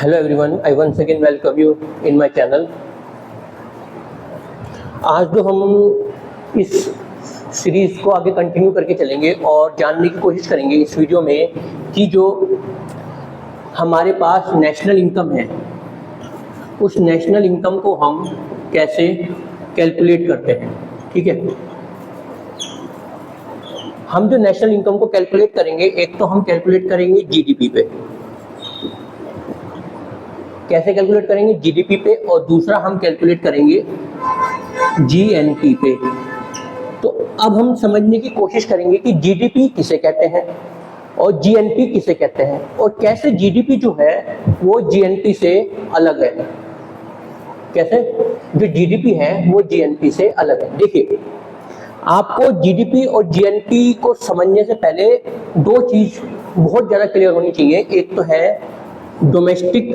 Hello everyone, I once again welcome you in my channel। आज जो हम इस सीरीज़ को आगे कंटिन्यू करके चलेंगे और जानने की कोशिश करेंगे इस वीडियो में कि जो हमारे पास नेशनल इनकम है उस नेशनल इनकम को हम कैसे कैलकुलेट करते हैं। ठीक है, हम जो नेशनल इनकम को कैलकुलेट करेंगे, एक तो हम कैलकुलेट करेंगे जीडीपी पे। कैसे कैलकुलेट करेंगे? जीडीपी पे। और दूसरा हम कैलकुलेट करेंगे जीएनपी पे। तो अब हम समझने की कोशिश करेंगे कि जीडीपी किसे कहते हैं और जीएनपी किसे कहते हैं और कैसे जीडीपी जो है वो जीएनपी से अलग है। कैसे जो जीडीपी है वो जीएनपी से अलग है। देखिए, आपको जीडीपी और जीएनपी को समझने से पहले दो चीज बहुत ज्यादा क्लियर होनी चाहिए। एक तो है डोमेस्टिक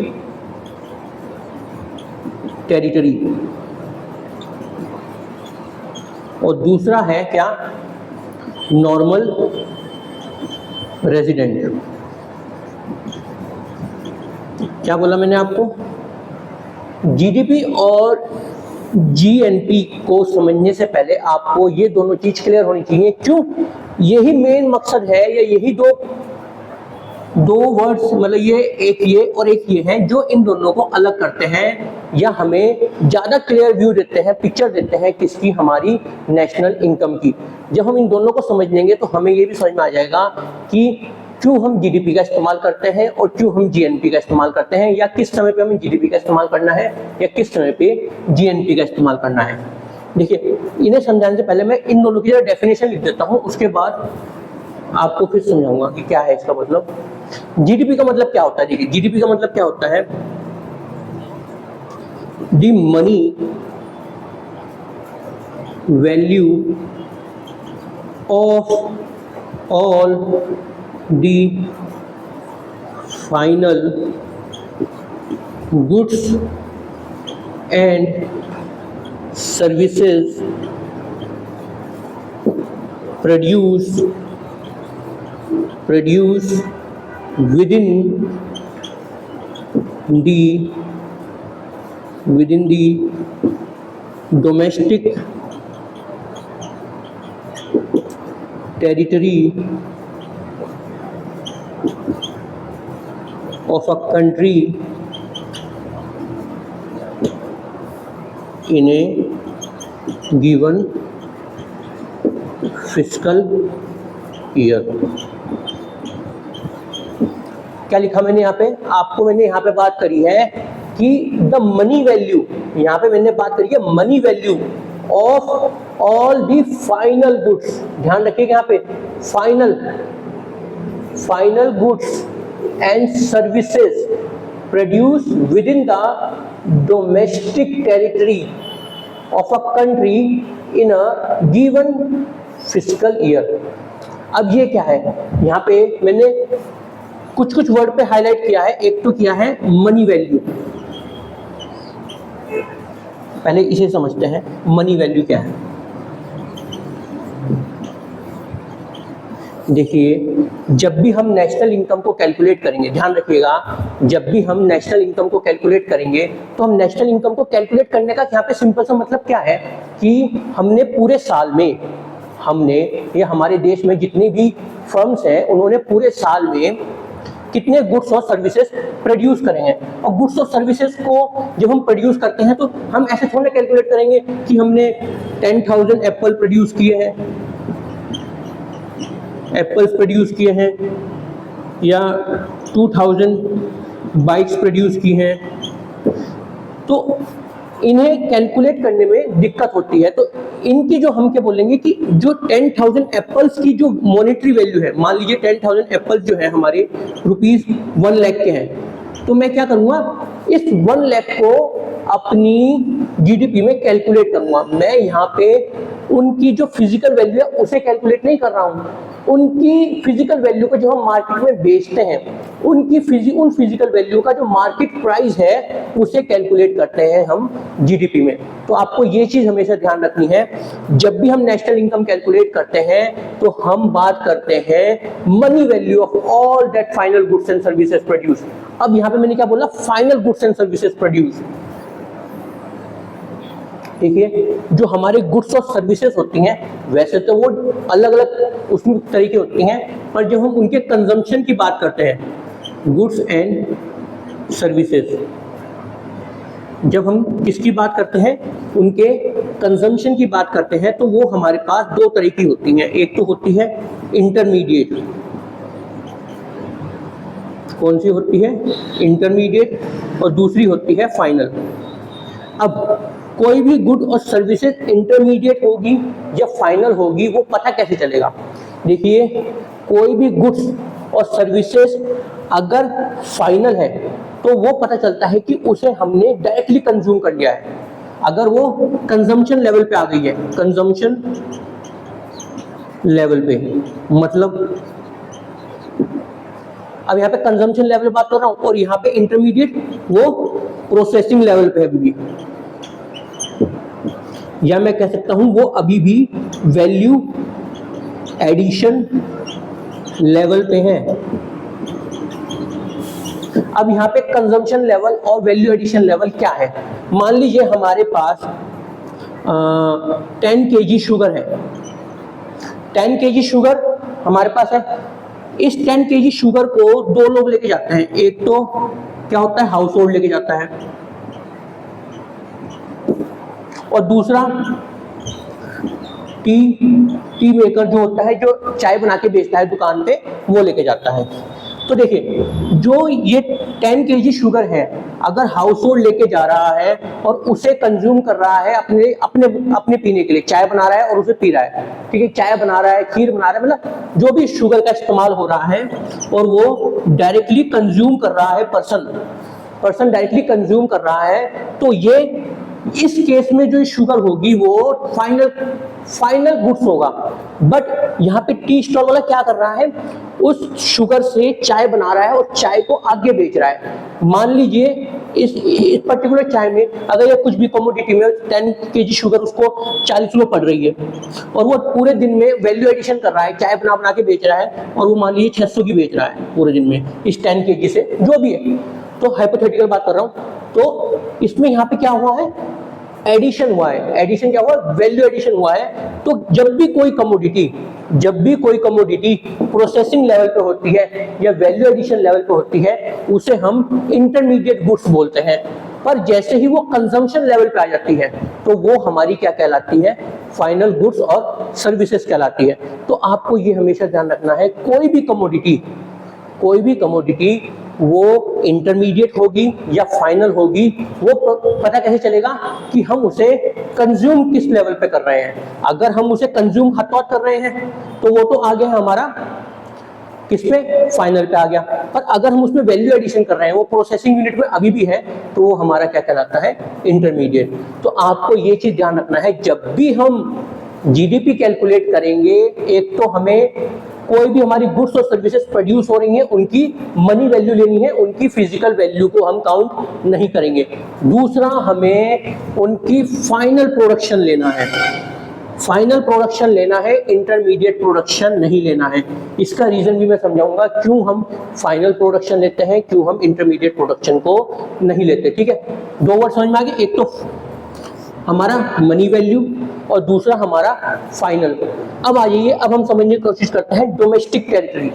टेरिटरी और दूसरा है क्या? Normal resident. क्या बोला मैंने आपको? जीडीपी और जीएनपी को समझने से पहले आपको ये दोनों चीज क्लियर होनी चाहिए। क्यों? यही मेन मकसद है, या यही दो वर्ड्स, मतलब ये और एक ये हैं जो इन दोनों को अलग करते हैं या हमें ज्यादा क्लियर व्यू देते हैं, पिक्चर देते हैं किसकी? हमारी नेशनल इनकम की। जब हम इन दोनों को समझ लेंगे तो हमें ये भी समझ में आ जाएगा कि क्यों हम जीडीपी का इस्तेमाल करते हैं और क्यों हम जीएनपी का इस्तेमाल करते हैं, या किस समय पे हमें जीडीपी का इस्तेमाल करना है या किस समय पे जीएनपी का इस्तेमाल करना है। देखिए, इन्हें समझाने से पहले मैं इन दोनों की डेफिनेशन लिख देता हूँ, उसके बाद आपको फिर समझाऊंगा कि क्या है इसका मतलब। जीडीपी का मतलब क्या होता है? देखिए, जीडीपी का मतलब क्या होता है? The money value of all the final goods and services produce within the domestic territory of a country in a given fiscal year। क्या लिखा मैंने यहाँ पे? आपको मैंने यहाँ पे बात करी है कि द मनी वैल्यू, यहाँ पे मैंने बात करी है money value of all the final goods. ध्यान रखिएगा यहाँ पे final goods and services produce within the domestic territory of a country in a given fiscal year. अब ये क्या है? यहाँ पे मैंने कुछ वर्ड पे हाईलाइट किया है। एक तो किया है मनी वैल्यू। पहले इसे समझते हैं, मनी वैल्यू क्या है। देखिए, जब भी हम नेशनल इनकम को कैलकुलेट करेंगे, ध्यान रखिएगा, जब भी हम नेशनल इनकम को कैलकुलेट करेंगे तो हम नेशनल इनकम को कैलकुलेट करने का यहाँ पे सिंपल सा मतलब क्या है कि हमने पूरे साल में, या हमारे देश में जितनी भी फर्म्स हैं उन्होंने पूरे साल में कितने गुड्स और सर्विसेज प्रोड्यूस करेंगे। और गुड्स और सर्विसेज को जब हम प्रोड्यूस करते हैं तो हम ऐसे थोड़ा कैलकुलेट करेंगे कि हमने 10,000 एप्पल प्रोड्यूस किए हैं, एप्पल्स प्रोड्यूस किए हैं, या 2,000 बाइक्स प्रोड्यूस की हैं। तो इन्हें कैलकुलेट करने में दिक्कत होती है। तो इनकी जो हम क्या बोलेंगे कि जो 10,000 एप्पल्स की जो मॉनेटरी वैल्यू है, मान लीजिए 10,000 एप्पल्स जो है हमारे रुपीस 1 लाख के हैं, तो मैं क्या करूंगा? इस 1 लाख को अपनी जीडीपी में कैलकुलेट करूंगा। मैं यहाँ पे उनकी जो फिजिकल वैल्यू है उसे कैलकुलेट नहीं कर रहा हूँ, उनकी फिजिकल वैल्यू को जो हम मार्केट में बेचते हैं उन फिजिकल वैल्यू का जो मार्केट प्राइस है उसे कैलकुलेट करते हैं हम जीडीपी में। तो आपको ये चीज हमेशा ध्यान रखनी है, जब भी हम नेशनल इनकम कैलकुलेट करते हैं तो हम बात करते हैं money value of all that final goods and services produce. अब यहाँ पे मैंने क्या बोला, final goods and services produce. देखिए जो हमारे गुड्स और सर्विसेज होती हैं वैसे तो वो अलग अलग उसमें तरीके होती हैं, पर जब हम उनके कंजम्पशन की बात करते हैं गुड्स एंड सर्विसेज, जब हम किसकी बात करते हैं उनके कंजम्पशन की बात करते हैं तो वो हमारे पास दो तरह की होती हैं। एक तो होती है इंटरमीडिएट, कौन सी होती है इंटरमीडिएट, और दूसरी होती है फाइनल। अब कोई भी गुड और सर्विसेज इंटरमीडिएट होगी या फाइनल होगी वो पता कैसे चलेगा। देखिए कोई भी गुड्स और सर्विसेज अगर फाइनल है तो वो पता चलता है कि उसे हमने डायरेक्टली कंज्यूम कर लिया है, अगर वो कंजम्पशन लेवल पे आ गई है, कंजम्पशन लेवल पे मतलब अब यहाँ पे कंजम्पशन लेवल बात कर रहा हूँ और यहाँ पे इंटरमीडिएट वो प्रोसेसिंग लेवल पे है अभी भी, या मैं कह सकता हूँ वो अभी भी वैल्यू एडिशन लेवल पे है। अब यहाँ पे कंजम्पशन लेवल और वैल्यू एडिशन लेवल क्या है, मान लीजिए हमारे पास 10 kg शुगर है, 10 kg शुगर हमारे पास है। इस 10 kg शुगर को दो लोग लेके जाते हैं, एक तो क्या होता है हाउस होल्ड लेके जाता है और दूसरा टी मेकर जो होता है जो चाय बना के बेचता है दुकान पे वो लेके जाता है। तो देखिए जो ये 10 kg शुगर है अगर हाउस होल्ड लेके जा रहा है और उसे कंज्यूम कर रहा है अपने अपने अपने पीने के लिए, चाय बना रहा है और उसे पी रहा है, ठीक है, चाय बना रहा है, खीर बना रहा है, मतलब जो भी शुगर का इस्तेमाल हो रहा है और वो डायरेक्टली कंज्यूम कर रहा है, पर्सन डायरेक्टली कंज्यूम कर रहा है, तो ये इस केस में जो शुगर होगी वो फाइनल गुड्स होगा। बट यहाँ पे टी स्टॉल वाला क्या कर रहा है, उस शुगर से चाय बना रहा है और चाय को आगे बेच रहा है। मान लीजिए इस पर्टिकुलर चाय में अगर ये कुछ भी कमोडिटी में 10 kg शुगर उसको 40 रुपये पड़ रही है और वो पूरे दिन में वैल्यू एडिशन कर रहा है, चाय बना के बेच रहा है और वो मान लीजिए 600 की बेच रहा है पूरे दिन में इस 10 kg से, जो भी है, तो हाइपोथेटिकल बात कर रहा हूँ। तो इसमें यहाँ पे क्या हुआ है, एडिशन हुआ है। एडिशन क्या हुआ, वैल्यू एडिशन हुआ है। तो जब भी कोई कमोडिटी प्रोसेसिंग लेवल पे होती है या वैल्यू एडिशन लेवल पे होती है उसे हम इंटरमीडिएट गुड्स बोलते हैं, पर जैसे ही वो कंजम्पशन लेवल पे आ जाती है तो वो हमारी क्या कहलाती है, फाइनल गुड्स और सर्विसेज कहलाती है। तो आपको ये हमेशा ध्यान रखना है कोई भी कमोडिटी वो इंटरमीडिएट होगी या फाइनल होगी, वो पता कैसे चलेगा कि हम उसे कंज्यूम किस लेवल पे कर रहे हैं। अगर हम उसे कंज्यूम हाथों हाथ कर रहे हैं तो वो तो आ गया हमारा किस पे, फाइनल पे आ गया। पर अगर हम उसमें वैल्यू एडिशन कर रहे हैं, वो प्रोसेसिंग यूनिट में अभी भी है, तो वो हमारा क्या कहलाता है, इंटरमीडिएट। तो आपको ये चीज ध्यान रखना है, जब भी हम जीडीपी कैलकुलेट करेंगे, एक तो हमें कोई भी हमारी गुड्स और सर्विसेज प्रोड्यूस हो रही हैं उनकी मनी वैल्यू लेनी है, उनकी फिजिकल वैल्यू को हम काउंट नहीं करेंगे। दूसरा, हमें उनकी फाइनल प्रोडक्शन लेना है, इंटरमीडिएट प्रोडक्शन नहीं लेना है। इसका रीजन भी मैं समझाऊंगा क्यों हम फाइनल प्रोडक्शन लेते हैं, क्यों हम इंटरमीडिएट प्रोडक्शन को नहीं लेते। ठीक है, दो वर्ड समझ में आ गए, एक तो हमारा मनी वैल्यू और दूसरा हमारा फाइनल। अब आ जाइए, अब हम समझने की कोशिश करते हैं डोमेस्टिक टेरिटरी।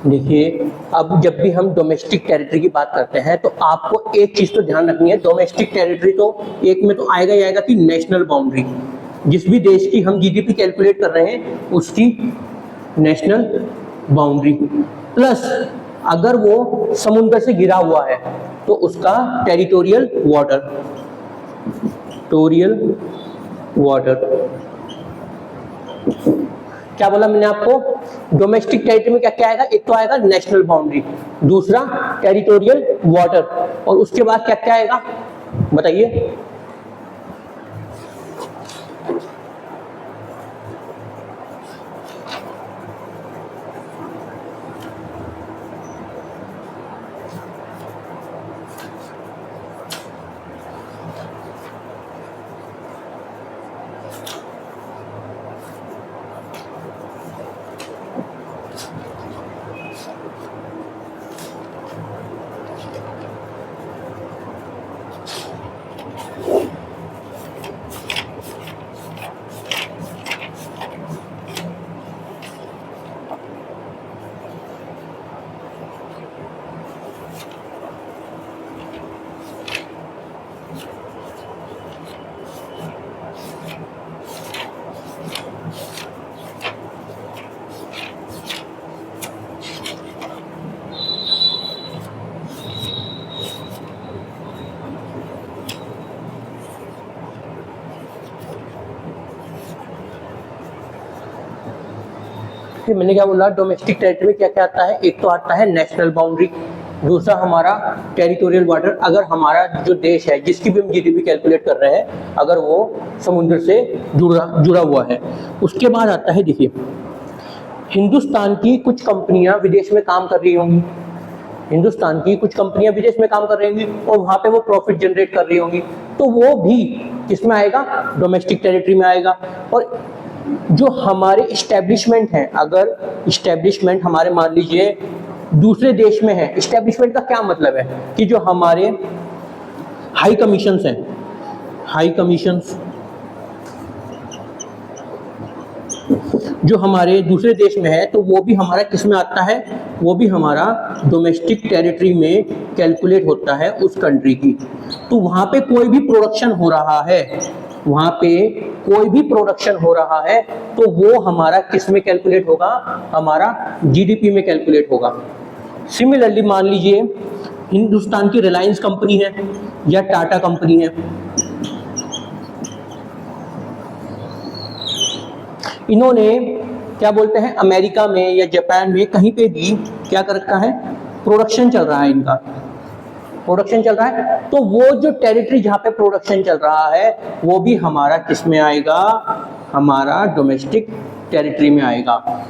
देखिए, अब जब भी हम डोमेस्टिक टेरिटरी की बात करते हैं तो आपको एक चीज तो ध्यान रखनी है, डोमेस्टिक टेरिटरी तो एक में तो आएगा ही आएगा कि नेशनल बाउंड्री, जिस भी देश की हम जीडीपी कैलकुलेट कर रहे हैं उसकी नेशनल बाउंड्री, प्लस अगर वो समुद्र से घिरा हुआ है तो उसका टेरिटोरियल वाटर, टोरियल वाटर। क्या बोला मैंने आपको, डोमेस्टिक टेरिटरी में क्या क्या आएगा, एक तो आएगा नेशनल बाउंड्री, दूसरा टेरिटोरियल वाटर, और उसके बाद क्या क्या आएगा बताइए। मैंने क्या बोला, डोमेस्टिक टेरिटरी में क्या क्या आता है, एक तो आता है नेशनल बाउंड्री, दूसरा हमारा टेरिटोरियल वाटर, अगर हमारा जो देश है जिसकी भी हम जीडीपी कैलकुलेट कर रहे हैं अगर वो समुद्र से जुड़ा हुआ है। उसके बाद आता है, देखिए हिंदुस्तान की कुछ कंपनियां विदेश में काम कर रही होंगी, हिंदुस्तान की कुछ कंपनियां विदेश में काम कर रही होंगी और वहां पे वो प्रॉफिट जनरेट कर रही होंगी, तो वो भी किसमें आएगा, डोमेस्टिक टेरिटरी में आएगा। और जो हमारे इस्टेब्लिशमेंट हैं, अगर इस्टेब्लिशमेंट हमारे मान लीजिए दूसरे देश में है, इस्टेब्लिशमेंट का क्या मतलब है कि जो हमारे हाई कमीशंस हैं, हाई कमीशंस जो हमारे दूसरे देश में है, तो वो भी हमारा किस में आता है, वो भी हमारा डोमेस्टिक टेरिटरी में कैलकुलेट होता है उस कंट्री की। तो वहां पे कोई भी प्रोडक्शन हो रहा है, वहां पे कोई भी प्रोडक्शन हो रहा है तो वो हमारा किस में कैलकुलेट होगा, हमारा जीडीपी में कैलकुलेट होगा। सिमिलरली मान लीजिए हिंदुस्तान की रिलायंस कंपनी है या टाटा कंपनी है, इन्होंने क्या बोलते हैं अमेरिका में या जापान में कहीं पे भी क्या कर रखा है, प्रोडक्शन चल रहा है, इनका प्रोडक्शन चल रहा है, तो वो जो टेरिटरी जहां पे प्रोडक्शन चल रहा है वो भी हमारा किस में आएगा, हमारा डोमेस्टिक टेरिटरी में आएगा।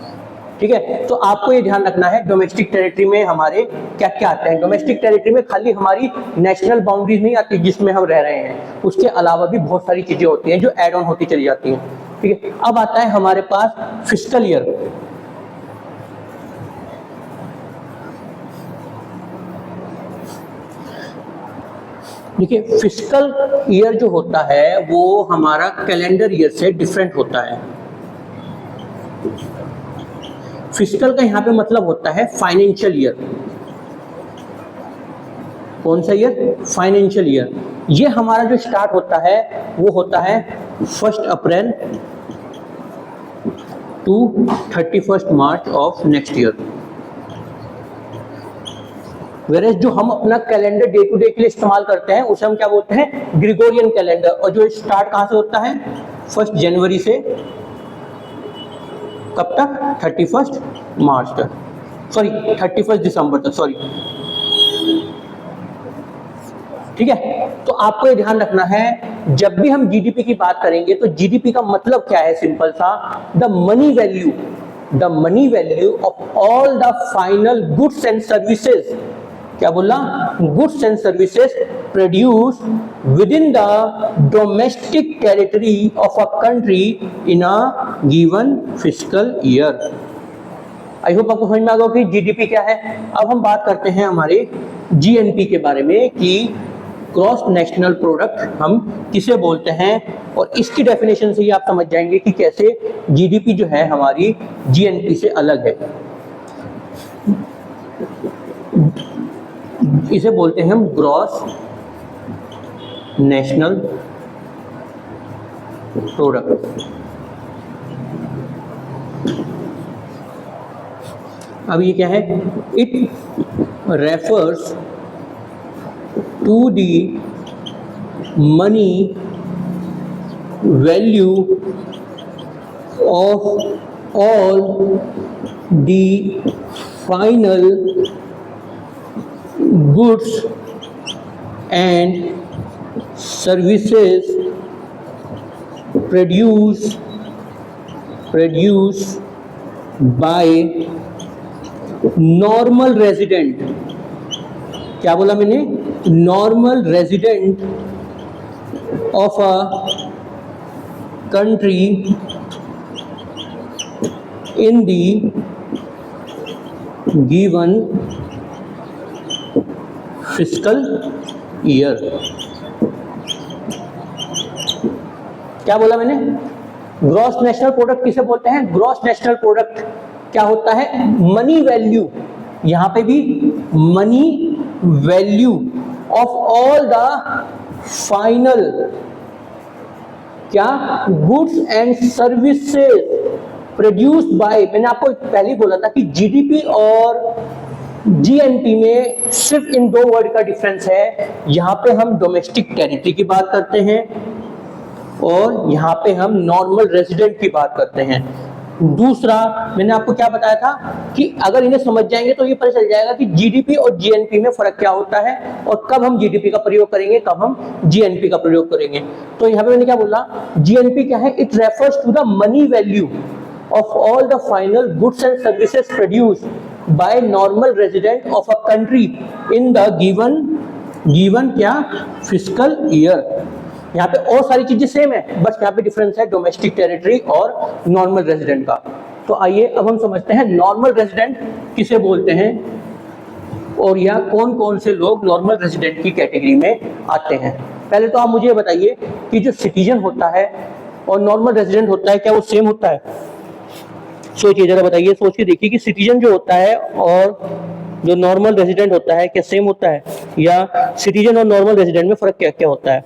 ठीक है, तो आपको ये ध्यान रखना है डोमेस्टिक टेरिटरी में हमारे क्या क्या आते हैं। डोमेस्टिक टेरिटरी में खाली हमारी नेशनल बाउंड्रीज नहीं आती जिसमें हम रह रहे हैं, उसके अलावा भी बहुत सारी चीजें होती हैं जो एड ऑन होती चली जाती हैं। ठीक है, अब आता है हमारे पास फिस्कल ईयर। देखिए फिस्कल ईयर जो होता है वो हमारा कैलेंडर ईयर से डिफरेंट होता है। फिस्कल का यहां पे मतलब होता है फाइनेंशियल ईयर। कौन सा ईयर, फाइनेंशियल ईयर। ये हमारा जो स्टार्ट होता है वो होता है 1 April to 31 March of next year. वेरेज जो हम अपना कैलेंडर डे टू डे के लिए इस्तेमाल करते हैं उसे हम क्या बोलते हैं, ग्रिगोरियन कैलेंडर। और जो स्टार्ट कहां से होता है, 1 जनवरी से कब तक, 31 मार्च तक, सॉरी 31 दिसंबर तक, सॉरी। ठीक है, तो आपको ये ध्यान रखना है जब भी हम जीडीपी की बात करेंगे तो जीडीपी का मतलब क्या है, सिंपल सा, the money value of all the final goods and services. क्या बोला, goods and services produce within the domestic territory of a country in a given fiscal year. I hope आपको समझ में आ गया कि जीडीपी क्या है। अब हम बात करते हैं हमारे जीएनपी के बारे में कि ग्रॉस नेशनल प्रोडक्ट हम किसे बोलते हैं, और इसकी डेफिनेशन से ही आप समझ जाएंगे कि कैसे जीडीपी जो है हमारी जीएनपी से अलग है। इसे बोलते हैं हम ग्रॉस नेशनल प्रोडक्ट। अब ये क्या है, it refers to the money value of all the final goods and services produced by normal resident. क्या बोला मैंने, normal resident of a country in the given fiscal year. क्या बोला मैंने, ग्रॉस नेशनल प्रोडक्ट किसे बोलते हैं, ग्रॉस नेशनल प्रोडक्ट क्या होता है, मनी वैल्यू, यहां पे भी money value of all the final क्या goods and services produced by, मैंने आपको पहले ही बोला था कि जीडीपी और जीएनपी में सिर्फ इन दो वर्ड का डिफरेंस है, यहां पे हम डोमेस्टिक टेरिटरी की बात करते हैं और यहां पे हम नॉर्मल रेजिडेंट की बात करते हैं। दूसरा मैंने आपको क्या बताया था कि अगर इन्हें समझ जाएंगे तो ये पता चल जाएगा कि जीडीपी और जीएनपी में फर्क क्या होता है और कब हम जीडीपी का प्रयोग करेंगे, कब हम जीएनपी का प्रयोग करेंगे। तो यहाँ पे मैंने क्या बोला, जीएनपी क्या है, it refers to the money value of all the final goods and services produced by normal resident of a country in the given क्या फिस्कल ईयर। यहाँ पे और सारी चीजें सेम है, बस यहाँ पे डिफरेंस है डोमेस्टिक टेरिटरी और नॉर्मल रेजिडेंट का। तो आइए अब हम समझते हैं नॉर्मल रेजिडेंट किसे बोलते हैं और या कौन कौन से लोग नॉर्मल रेजिडेंट की कैटेगरी में आते हैं। पहले तो आप मुझे बताइए कि जो सिटीजन होता है और नॉर्मल रेजिडेंट होता है क्या वो सेम होता है? सोचिए जरा, बताइए, सोच के देखिए कि सिटीजन जो होता है और जो नॉर्मल रेजिडेंट होता है क्या सेम होता है, या सिटीजन और नॉर्मल रेजिडेंट में फर्क क्या क्या होता है,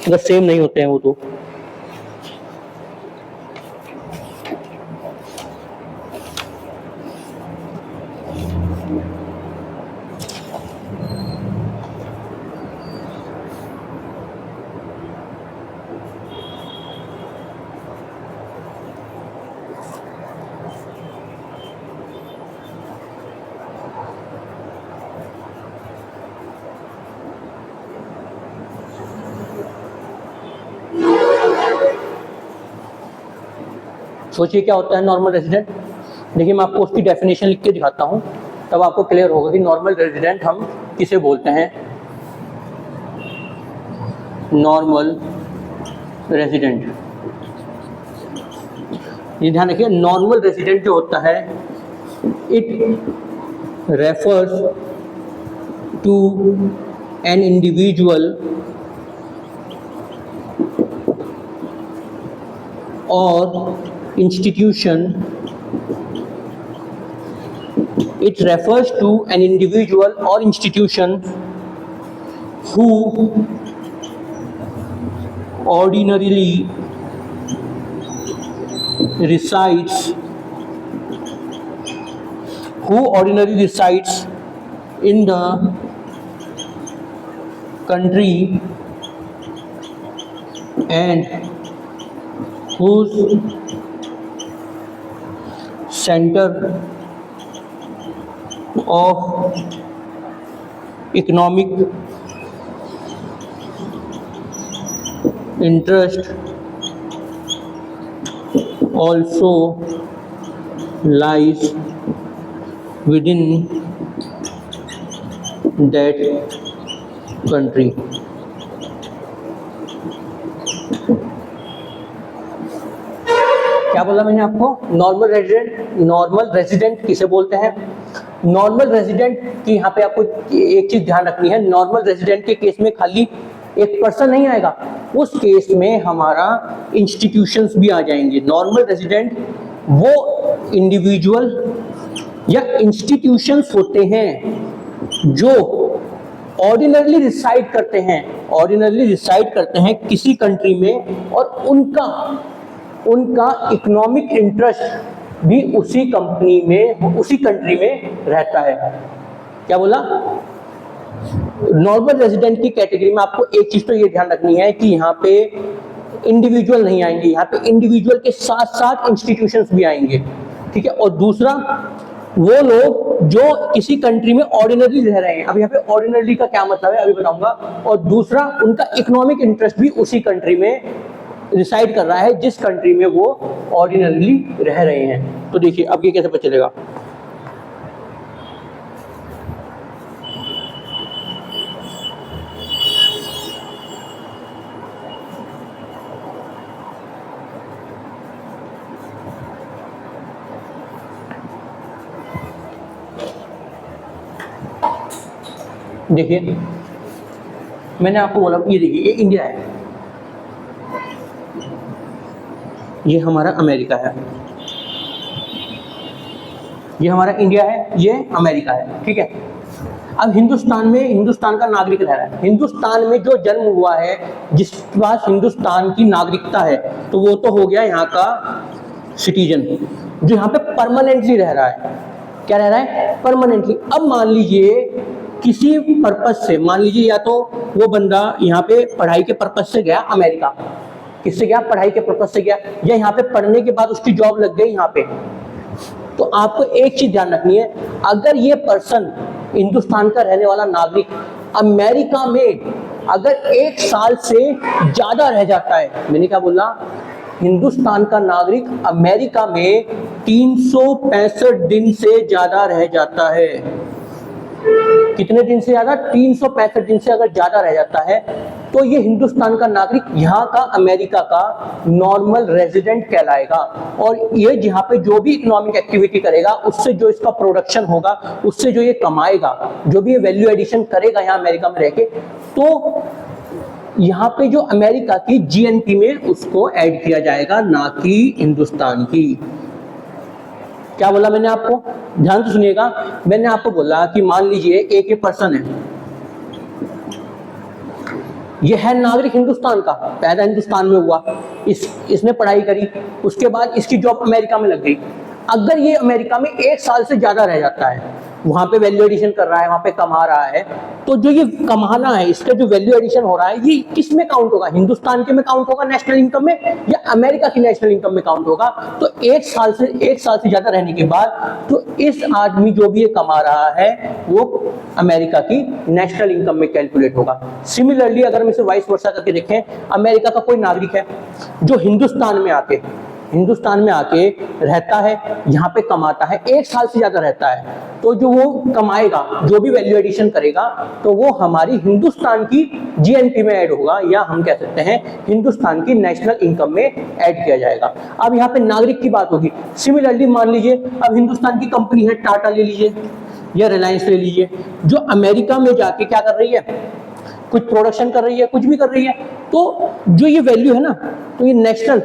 अगर सेम नहीं होते हैं वो तो। सोचिए क्या होता है नॉर्मल रेजिडेंट। देखिए मैं आपको उसकी डेफिनेशन लिख के दिखाता हूँ, तब आपको क्लियर होगा कि नॉर्मल रेजिडेंट हम किसे बोलते हैं। नॉर्मल रेजिडेंट, ये ध्यान रखिए, नॉर्मल रेजिडेंट जो होता है it refers to an individual और institution, it refers to an individual or institution who ordinarily resides in the country and whose center of economic interest also lies within that country। क्या बोला मैंने आपको, normal resident किसे बोलते हैं। Normal resident की यहाँ पे आपको एक चीज ध्यान रखनी है, नॉर्मल रेजिडेंट के केस में खाली एक पर्सन नहीं आएगा, उस केस में हमारा इंस्टीट्यूशंस भी आ जाएंगे। नॉर्मल रेजिडेंट वो इंडिविजुअल या इंस्टीट्यूशंस होते हैं जो ऑर्डिनरली रिसाइड करते हैं किसी कंट्री में और उनका इकोनॉमिक इंटरेस्ट भी उसी कंपनी में, उसी कंट्री में रहता है। क्या बोला? नॉर्मल रेजिडेंट की कैटेगरी में आपको एक चीज तो ये ध्यान रखनी है कि यहाँ पे इंडिविजुअल नहीं आएंगे, यहाँ पे इंडिविजुअल के साथ साथ इंस्टीट्यूशंस भी आएंगे, ठीक है। और दूसरा, वो लोग जो किसी कंट्री में ऑर्डिनरी रह रहे हैं, अब यहाँ पे ऑर्डिनरी का क्या मतलब है अभी बताऊंगा। और दूसरा, उनका इकोनॉमिक इंटरेस्ट भी उसी कंट्री में रिसाइड कर रहा है जिस कंट्री में वो ऑर्डिनरली रह रहे हैं। तो देखिए अब ये कैसे पता चलेगा। देखिए मैंने आपको बोला, ये देखिए ये इंडिया है, ये हमारा अमेरिका है, ये हमारा इंडिया है, ये अमेरिका है, ठीक है। अब हिंदुस्तान में हिंदुस्तान का नागरिक रह रहा है, हिंदुस्तान में जो जन्म हुआ है, जिसके पास हिंदुस्तान की नागरिकता है, तो वो तो हो गया यहाँ का सिटीजन, जो यहाँ पे परमानेंटली रह रहा है। क्या रह रहा है? परमानेंटली। अब मान लीजिए किसी पर्पज से, मान लीजिए या तो वो बंदा यहाँ पे पढ़ाई के पर्पज से गया अमेरिका, किससे गया? पढ़ाई के पर्पज से गया, या यहाँ पे पढ़ने के बाद उसकी जॉब लग गई यहाँ पे। तो आपको एक चीज ध्यान रखनी है, अगर ये पर्सन हिंदुस्तान का रहने वाला नागरिक अमेरिका में अगर 1 साल से ज्यादा रह जाता है, मैंने क्या बोला? हिंदुस्तान का नागरिक अमेरिका में 365 दिन से ज्यादा रह जाता है। कितने दिन से ज्यादा? 365 दिन से अगर ज्यादा रह जाता है तो ये हिंदुस्तान का नागरिक यहाँ का अमेरिका का नॉर्मल रेजिडेंट कहलाएगा। और ये जहाँ पे जो भी इकोनॉमिक एक्टिविटी करेगा, उससे जो इसका प्रोडक्शन होगा, उससे जो ये कमाएगा, जो भी ये वैल्यू एडिशन करेगा यहाँ अमेरिका में रह के, तो यहाँ पे जो अमेरिका की जीएनपी में उसको ऐड किया जाएगा, ना कि हिंदुस्तान की। क्या बोला मैंने आपको? ध्यान से सुनिएगा। मैंने आपको बोला कि मान लीजिए एक ये पर्सन है, ये है नागरिक हिंदुस्तान का, पैदा हिंदुस्तान में हुआ, इसने पढ़ाई करी, उसके बाद इसकी जॉब अमेरिका में लग गई। अगर ये अमेरिका में 1 साल से ज्यादा रह जाता है, वहां पे वैल्यू एडिशन कर रहा है, वहां पे कमा रहा है, तो जो ये कमाना है, इसका जो वैल्यू एडिशन हो रहा है, ये किस में काउंट होगा? हिंदुस्तान के में काउंट होगा नेशनल इनकम में, या अमेरिका की नेशनल इनकम में काउंट होगा? तो 1 साल से ज्यादा रहने के बाद तो इस आदमी जो भी ये कमा रहा है वो अमेरिका की नेशनल इनकम में कैलकुलेट होगा। सिमिलरली अगर हम इसे वाइस वर्सा करके देखें, अमेरिका का कोई नागरिक है जो हिंदुस्तान में आके रहता है, यहाँ पे कमाता है, 1 साल से ज्यादा रहता है, तो जो वो कमाएगा, जो भी वैल्यू एडिशन करेगा, तो वो हमारी हिंदुस्तान की जीएनपी में ऐड होगा, या हम कह सकते हैं हिंदुस्तान की नेशनल इनकम में ऐड किया जाएगा। अब यहाँ पे नागरिक की बात होगी। सिमिलरली मान लीजिए अब हिंदुस्तान की कंपनी है, टाटा ले लीजिए या रिलायंस ले लीजिए, जो अमेरिका में जाके क्या कर रही है? कुछ प्रोडक्शन कर रही है, कुछ भी कर रही है, तो जो ये वैल्यू है ना, तो ये नेशनल,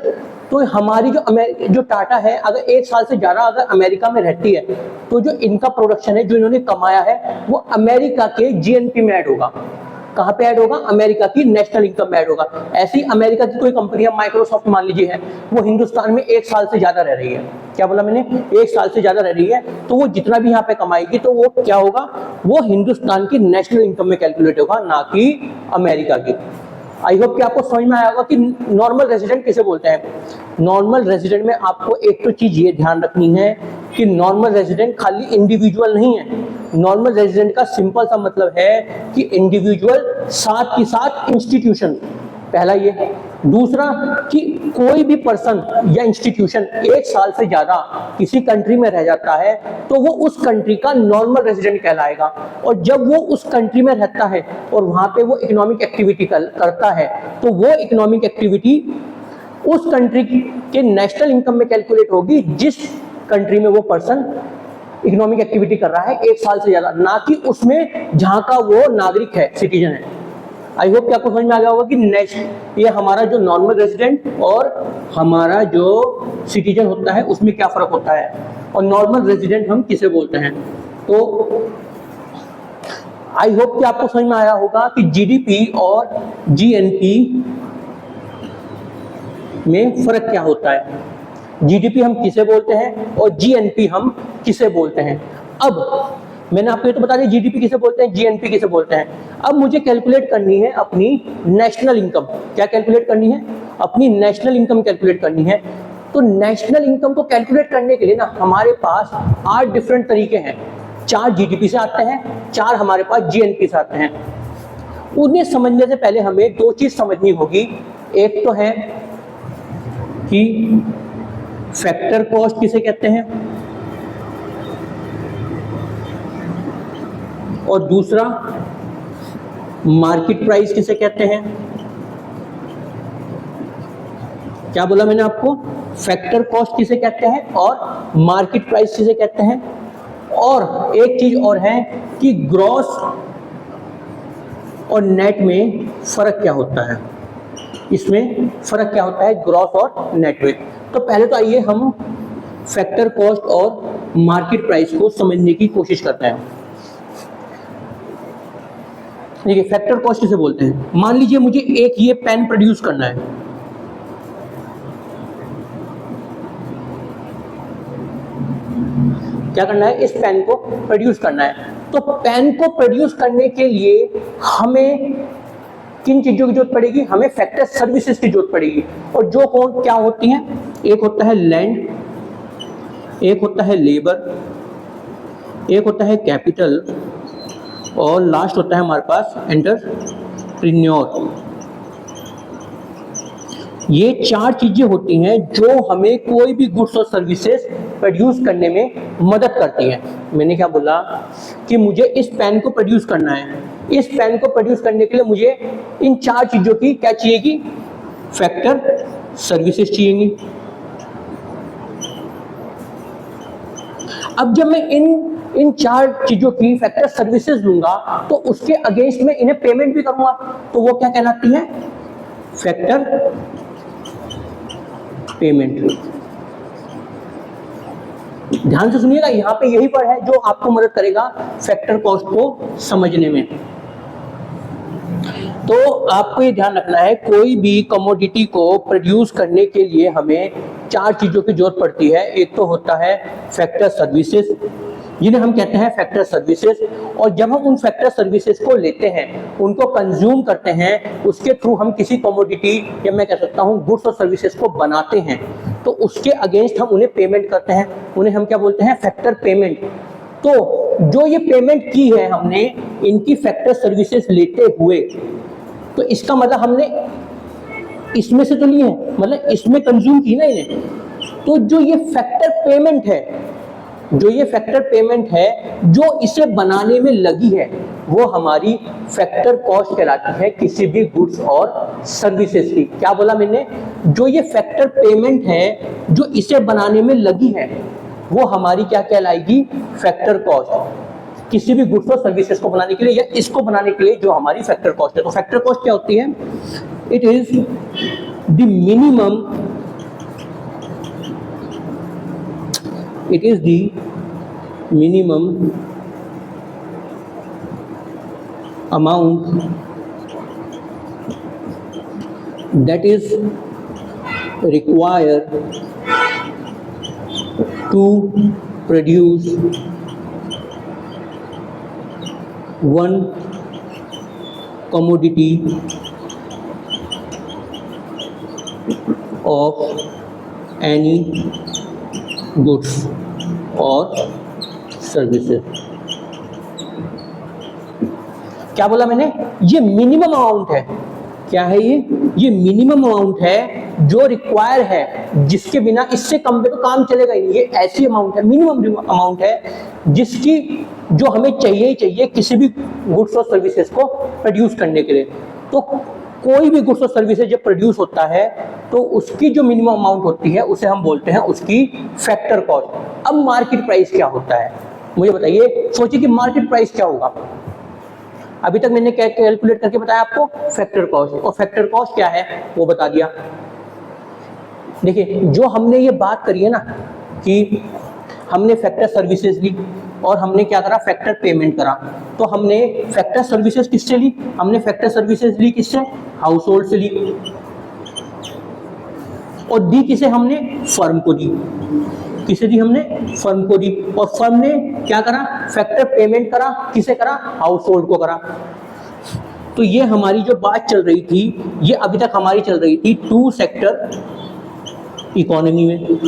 तो हमारी जो टाटा है, अगर 1 साल से ज्यादा अगर अमेरिका में रहती है, तो जो इनका प्रोडक्शन है, जो इन्होंने कमाया है, वो अमेरिका के जीएनपी में ऐड होगा। कहाँ पे ऐड होगा? अमेरिका की नेशनल इनकम में ऐड होगा। ऐसी अमेरिका की कोई कंपनी है, माइक्रोसॉफ्ट मान लीजिए है, वो हिंदुस्तान में 1 साल से ज्यादा रह रही है। क्या बोला मैंने? 1 साल से ज्यादा रह रही है, तो वो जितना भी यहाँ पे कमाएगी, तो वो क्या होगा? वो हिंदुस्तान की नेशनल इनकम में कैलकुलेट होगा, ना कि अमेरिका की। आई होप कि आपको समझ में आया होगा कि नॉर्मल रेजिडेंट किसे बोलते हैं। नॉर्मल रेजिडेंट में आपको एक तो चीज ये ध्यान रखनी है कि नॉर्मल रेजिडेंट खाली इंडिविजुअल नहीं है। नॉर्मल रेजिडेंट का सिंपल सा मतलब है कि इंडिविजुअल साथ ही साथ इंस्टीट्यूशन, पहला ये। दूसरा कि कोई भी पर्सन या इंस्टीट्यूशन 1 साल से ज्यादा किसी कंट्री में रह जाता है, तो वो उस कंट्री का नॉर्मल रेजिडेंट कहलाएगा। और जब वो उस कंट्री में रहता है और वहां पे वो इकोनॉमिक एक्टिविटी करता है, तो वो इकोनॉमिक एक्टिविटी उस कंट्री के नेशनल इनकम में कैलकुलेट होगी, जिस कंट्री में वो पर्सन इकोनॉमिक एक्टिविटी कर रहा है 1 साल से ज्यादा, ना कि उसमें जहां का वो नागरिक है, सिटीजन है। आई होप कि आपको समझ में आ गया होगा कि ये हमारा जो नॉर्मल रेजिडेंट और हमारा जो सिटीजन होता है उसमें क्या फर्क होता है, और नॉर्मल रेजिडेंट हम किसे बोलते हैं। तो आई होप कि आपको समझ में आया होगा कि जीडीपी और जीएनपी में फर्क क्या होता है। जीडीपी हम किसे बोलते हैं और जीएनपी हम किसे बोलते हैं। अब मैंने आपको ये तो बता दिया जीडीपी किसे बोलते हैं, जीएनपी किसे बोलते हैं। अब मुझे कैलकुलेट करनी है अपनी नेशनल इनकम। क्या कैलकुलेट करनी है? अपनी नेशनल इनकम कैलकुलेट करनी है। तो नेशनल इनकम को कैलकुलेट करने के लिए ना हमारे पास 8 डिफरेंट तरीके हैं। 4 जीडीपी से आते हैं, 4 हमारे पास जीएनपी से आते हैं। उन्हें समझने से पहले हमें 2 चीज समझनी होगी। एक तो है कि फैक्टर कॉस्ट किसे कहते हैं और दूसरा मार्केट प्राइस किसे कहते हैं। क्या बोला मैंने आपको? फैक्टर कॉस्ट किसे कहते हैं और मार्केट प्राइस किसे कहते हैं। और एक चीज और है कि ग्रॉस और नेट में फर्क क्या होता है, इसमें फर्क क्या होता है ग्रॉस और नेट में। तो पहले तो आइए हम फैक्टर कॉस्ट और मार्केट प्राइस को समझने की कोशिश करते हैं। देखिए फैक्टर कॉस्ट किसे बोलते हैं। मान लीजिए मुझे एक ये पेन प्रोड्यूस करना है, क्या करना है? इस पेन को प्रोड्यूस करना है। तो पेन को प्रोड्यूस करने के लिए हमें किन चीजों की जरूरत पड़ेगी? हमें फैक्टर सर्विसेज की जरूरत पड़ेगी। और जो कौन क्या होती हैं? एक होता है लैंड, एक होता है लेबर, एक होता है कैपिटल और लास्ट होता है हमारे पास एंटरप्रेन्योर। ये 4 चीजें होती हैं जो हमें कोई भी गुड्स और सर्विसेज प्रोड्यूस करने में मदद करती हैं। मैंने क्या बोला कि मुझे इस पेन को प्रोड्यूस करना है। इस पेन को प्रोड्यूस करने के लिए मुझे इन 4 चीजों की क्या चाहिएगी? Factor services चाहिएगी। अब जब मैं इन 4 चीजों की फैक्टर सर्विसेज लूंगा तो उसके अगेंस्ट में इन्हें पेमेंट भी करूंगा, तो वो क्या कहलाती है? Factor payment. ध्यान से सुनिएगा, यहां पे यही पर है जो आपको मदद करेगा फैक्टर कॉस्ट को समझने में। तो आपको ये ध्यान रखना है कोई भी कमोडिटी को प्रोड्यूस करने के लिए हमें 4 चीजों की जरूरत पड़ती है। एक तो होता है फैक्टर सर्विसेज, जिन्हें हम कहते हैं फैक्टर सर्विसेज। और जब हम उन फैक्टर सर्विसेज को लेते हैं, उनको कंज्यूम करते हैं, उसके थ्रू हम किसी कमोडिटी या मैं कह सकता हूं गुड्स और सर्विसेज को बनाते हैं, तो उसके अगेंस्ट हम उन्हें पेमेंट करते हैं। उन्हें हम क्या बोलते हैं? Factor payment. तो जो ये पेमेंट की है हमने इनकी फैक्टर सर्विसेज लेते हुए, तो इसका मतलब हमने इसमें से तो लिए हैं, मतलब इसमें कंज्यूम की ना इन्हें। तो जो ये फैक्टर पेमेंट है, जो इसे बनाने में लगी है, वो हमारी फैक्टर कॉस्ट कहलाती है किसी भी गुड्स और सर्विसेज की। क्या बोला मैंने? जो ये फैक्टर पेमेंट है जो इसे बनाने में लगी है, वो हमारी क्या कहलाएगी? Factor cost. किसी भी गुड्स और सर्विसेज को बनाने के लिए या इसको बनाने के लिए जो हमारी फैक्टर कॉस्ट है। तो फैक्टर कॉस्ट क्या होती है? It is the minimum, it is the minimum amount that is required to produce one commodity of any goods और सर्विसेज। क्या बोला मैंने? ये मिनिमम अमाउंट है। क्या है ये मिनिमम अमाउंट है जो रिक्वायर है, जिसके बिना इससे कम पे तो काम चलेगा ही नहीं। ये ऐसी अमाउंट है, मिनिमम अमाउंट है जिसकी जो हमें चाहिए ही चाहिए किसी भी गुड्स और सर्विसेज को प्रोड्यूस करने के लिए। तो कोई भी गुड्स और सर्विसेज जब प्रोड्यूस होता है तो उसकी जो मिनिमम अमाउंट होती है उसे हम बोलते हैं उसकी फैक्टर कॉस्ट। अब मार्केट प्राइस क्या होता है मुझे बताइए। सोचिए कि मार्केट प्राइस क्या होगा। अभी तक मैंने क्या कैलकुलेट करके बताया आपको? Factor cost. और फैक्टर कॉस्ट क्या है वो बता दिया। देखिए जो हमने ये बात करी है ना कि हमने फैक्टर सर्विसेज ली और हमने क्या करा? फैक्टर पेमेंट करा। तो हमने फैक्टर सर्विसेज किससे ली? हमने फैक्टर सर्विसेज ली किससे? हाउस होल्ड से ली। और दी किसे हमने, फर्म को दी। किसे दी हमने, फर्म को दी। और फर्म ने क्या करा, फैक्टर पेमेंट करा, किसे करा, हाउस होल्ड को करा। तो ये हमारी जो बात चल रही थी, ये अभी तक हमारी चल रही थी टू सेक्टर इकोनॉमी में।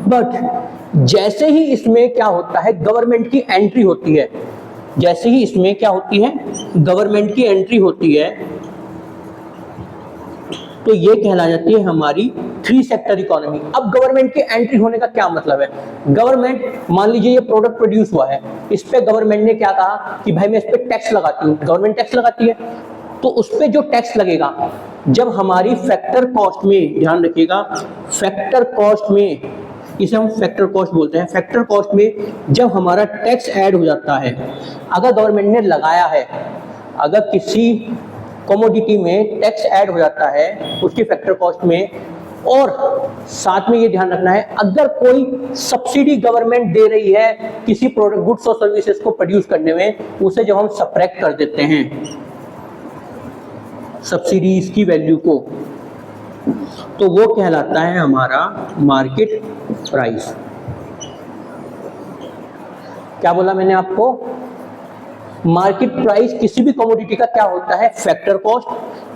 बट जैसे ही इसमें क्या होता है, गवर्नमेंट की एंट्री होती है, जैसे ही इसमें क्या होती है, गवर्नमेंट की एंट्री होती है, तो ये कहला जाती है हमारी थ्री सेक्टर इकोनॉमी। अब गवर्नमेंट की एंट्री होने का क्या मतलब है, गवर्नमेंट, मान लीजिए ये प्रोडक्ट प्रोड्यूस हुआ है, इस पे गवर्नमेंट ने क्या कहा कि भाई मैं इस पे टैक्स लगाती हूँ, गवर्नमेंट टैक्स लगाती है, तो उस पे जो टैक्स लगेगा, जब हमारी फैक्टर कॉस्ट में, ध्यान रखिएगा, फैक्टर कॉस्ट में, इसे हम फैक्टर कॉस्ट बोलते हैं, फैक्टर कॉस्ट में जब हमारा टैक्स ऐड हो जाता है, अगर गवर्नमेंट ने लगाया है, अगर किसी कमोडिटी में टैक्स ऐड हो जाता है उसकी फैक्टर कॉस्ट में, और साथ में ये ध्यान रखना है, अगर कोई सब्सिडी गवर्नमेंट दे रही है किसी प्रोडक्ट, गुड्स और सर्विसेज को प्रोड्यूस करने में, उसे जब हम सब्ट्रैक्ट कर देते हैं सब्सिडीज की वैल्यू को, तो वो कहलाता है हमारा मार्केट प्राइस। क्या बोला मैंने आपको, मार्केट प्राइस किसी भी कमोडिटी का क्या होता है, फैक्टर कॉस्ट।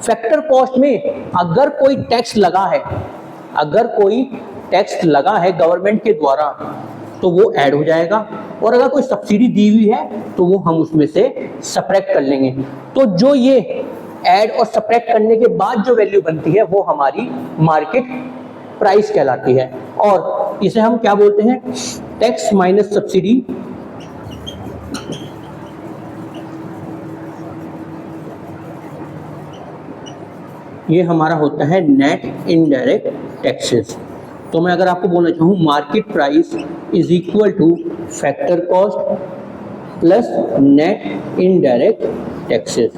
फैक्टर कॉस्ट में अगर कोई टैक्स लगा है, अगर कोई टैक्स लगा है गवर्नमेंट के द्वारा, तो वो ऐड हो जाएगा, और अगर कोई सब्सिडी दी हुई है तो वो हम उसमें से सब्ट्रैक्ट कर लेंगे। तो जो ये ऐड और सब्ट्रैक्ट करने के बाद जो वैल्यू बनती है वो हमारी मार्केट प्राइस कहलाती है, और इसे हम क्या बोलते हैं, टैक्स माइनस सब्सिडी, ये हमारा होता है नेट इनडायरेक्ट टैक्सेस। तो मैं अगर आपको बोलना चाहूँ, market price is equal two factor cost plus net indirect taxes.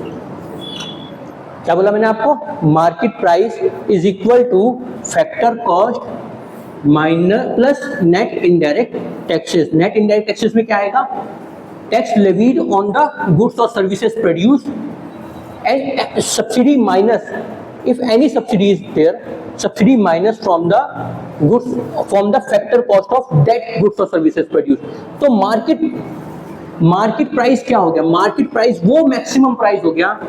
क्या बोला मैंने आपको, market price is equal two factor cost minus plus net indirect taxes. Net indirect taxes में क्या आएगा, tax levied on the goods और services produce and subsidy minus, if any subsidy is there, subsidy minus from the goods, from the factor cost of that goods or services produced। तो market price क्या हो गया, market price वो maximum price हो गया,